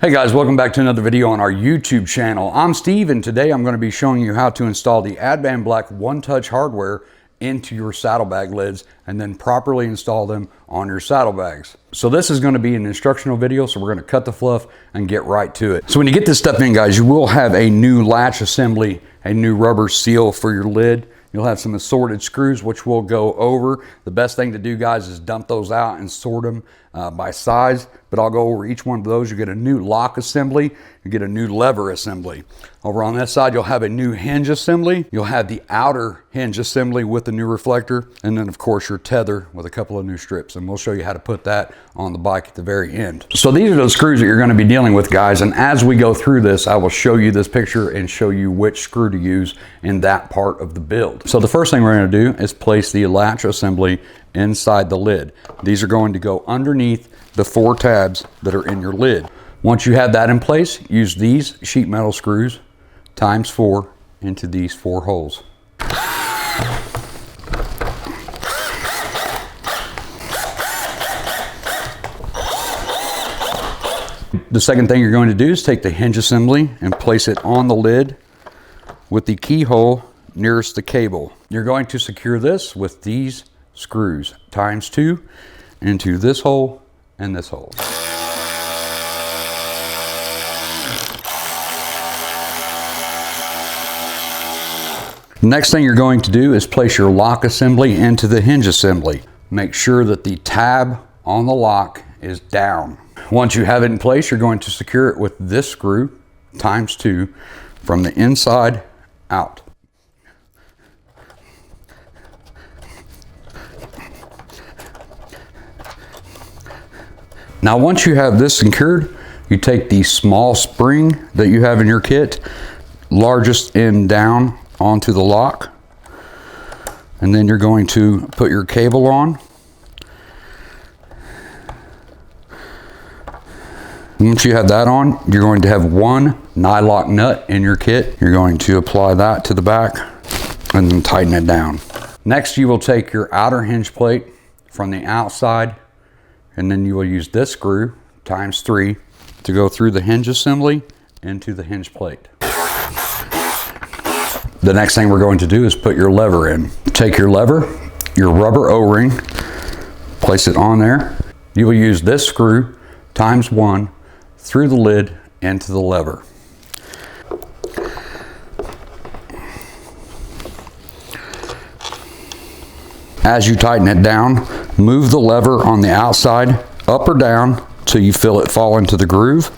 Hey guys, welcome back to another video on our YouTube channel. I'm Steve, and today I'm going to be showing you how to install the Advanblack one-touch hardware into your saddlebag lids and then properly install them on your saddlebags. So this is going to be an instructional video, so we're going to cut the fluff and get right to it. So when you get this stuff in, guys, you will have a new latch assembly, a new rubber seal for your lid. You'll have some assorted screws, which we'll go over. The best thing to do, guys, is dump those out and sort them by size, but I'll go over each one of those. You get a new lock assembly, you get a new lever assembly. Over on this side, you'll have a new hinge assembly. You'll have the outer hinge assembly with the new reflector, and then of course your tether with a couple of new strips, and we'll show you how to put that on the bike at the very end. So these are those screws that you're going to be dealing with, guys, and as we go through this, I will show you this picture and show you which screw to use in that part of the build. So the first thing we're going to do is place the latch assembly inside the lid. These are going to go underneath the 4 tabs that are in your lid. Once you have that in place, use these sheet metal screws times 4 into these 4 holes. The second thing you're going to do is take the hinge assembly and place it on the lid with the keyhole nearest the cable. You're going to secure this with these screws times 2 into this hole and this hole. Next thing you're going to do is place your lock assembly into the hinge assembly. Make sure that the tab on the lock is down. Once you have it in place, you're going to secure it with this screw times 2 from the inside out. Now once you have this secured, you take the small spring that you have in your kit, largest end down onto the lock, and then you're going to put your cable on. Once you have that on, you're going to have one nylock nut in your kit. You're going to apply that to the back and then tighten it down. Next, you will take your outer hinge plate from the outside, and then you will use this screw times 3 to go through the hinge assembly into the hinge plate. The next thing we're going to do is put your lever in. Take your lever, your rubber O-ring, place it on there. You will use this screw times 1 through the lid into the lever. As you tighten it down, move the lever on the outside up or down till you feel it fall into the groove,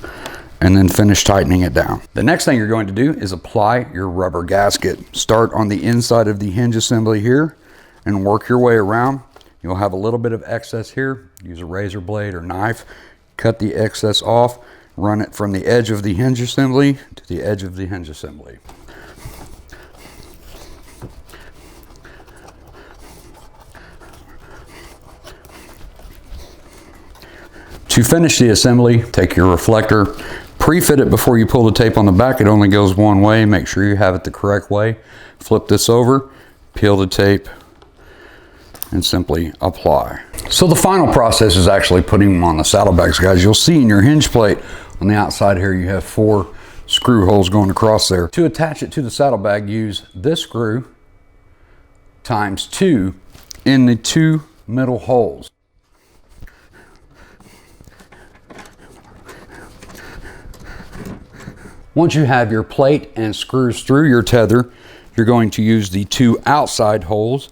and then finish tightening it down. The next thing you're going to do is apply your rubber gasket. Start on the inside of the hinge assembly here and work your way around. You'll have a little bit of excess here. Use a razor blade or knife, cut the excess off, run it from the edge of the hinge assembly to the edge of the hinge assembly. To finish the assembly, take your reflector, pre-fit it before you pull the tape on the back. It only goes one way. Make sure you have it the correct way. Flip this over, peel the tape, and simply apply. So the final process is actually putting them on the saddlebags, guys. You'll see in your hinge plate on the outside here, you have 4 screw holes going across there. To attach it to the saddlebag, use this screw times 2 in the 2 middle holes. Once you have your plate and screws through your tether, you're going to use the 2 outside holes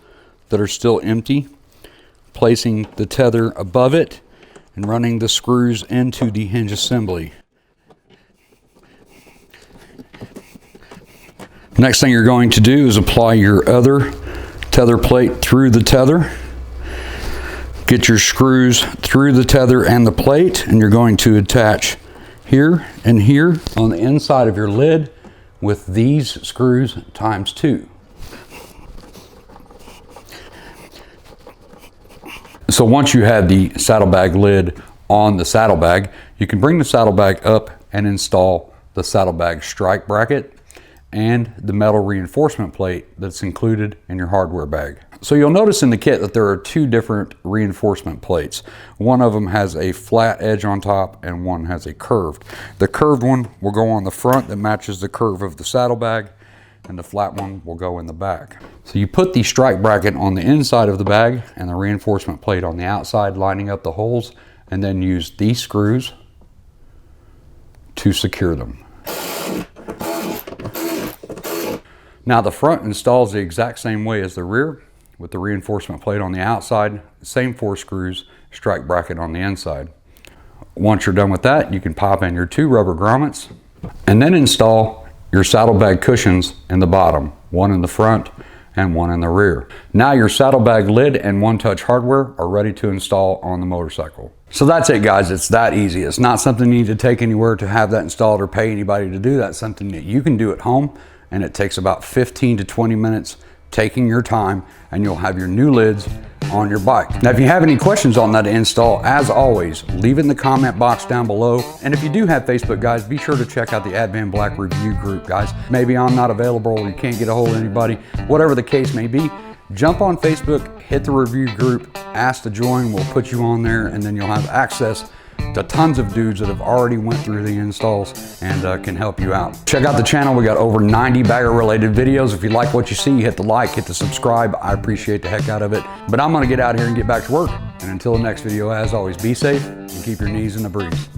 that are still empty, placing the tether above it and running the screws into the hinge assembly. Next thing you're going to do is apply your other tether plate through the tether. Get your screws through the tether and the plate, and you're going to attach here and here on the inside of your lid with these screws times 2. So once you have the saddlebag lid on the saddlebag, you can bring the saddlebag up and install the saddlebag strike bracket and the metal reinforcement plate that's included in your hardware bag. So you'll notice in the kit that there are two different reinforcement plates. One of them has a flat edge on top and one has a curved. The curved one will go on the front that matches the curve of the saddlebag, and the flat one will go in the back. So you put the strike bracket on the inside of the bag and the reinforcement plate on the outside, lining up the holes, and then use these screws to secure them. Now the front installs the exact same way as the rear, with the reinforcement plate on the outside, same 4 screws, strike bracket on the inside. Once you're done with that, you can pop in your 2 rubber grommets and then install your saddlebag cushions in the bottom, one in the front and one in the rear. Now your saddlebag lid and one-touch hardware are ready to install on the motorcycle. So that's it, guys. It's that easy. It's not something you need to take anywhere to have that installed or pay anybody to do. That's something that you can do at home, and it takes about 15 to 20 minutes taking your time, and you'll have your new lids on your bike. Now, if you have any questions on that install, as always, leave it in the comment box down below. And if you do have Facebook, guys, be sure to check out the Advanblack review group, guys. Maybe I'm not available or you can't get a hold of anybody, whatever the case may be, jump on Facebook, hit the review group, ask to join, we'll put you on there, and then you'll have access to tons of dudes that have already went through the installs and can help you out. Check out the channel. We got over 90 bagger related videos. If you like what you see, hit the like, hit the subscribe. I appreciate the heck out of it. But I'm gonna get out here and get back to work. And until the next video, as always, be safe and keep your knees in the breeze.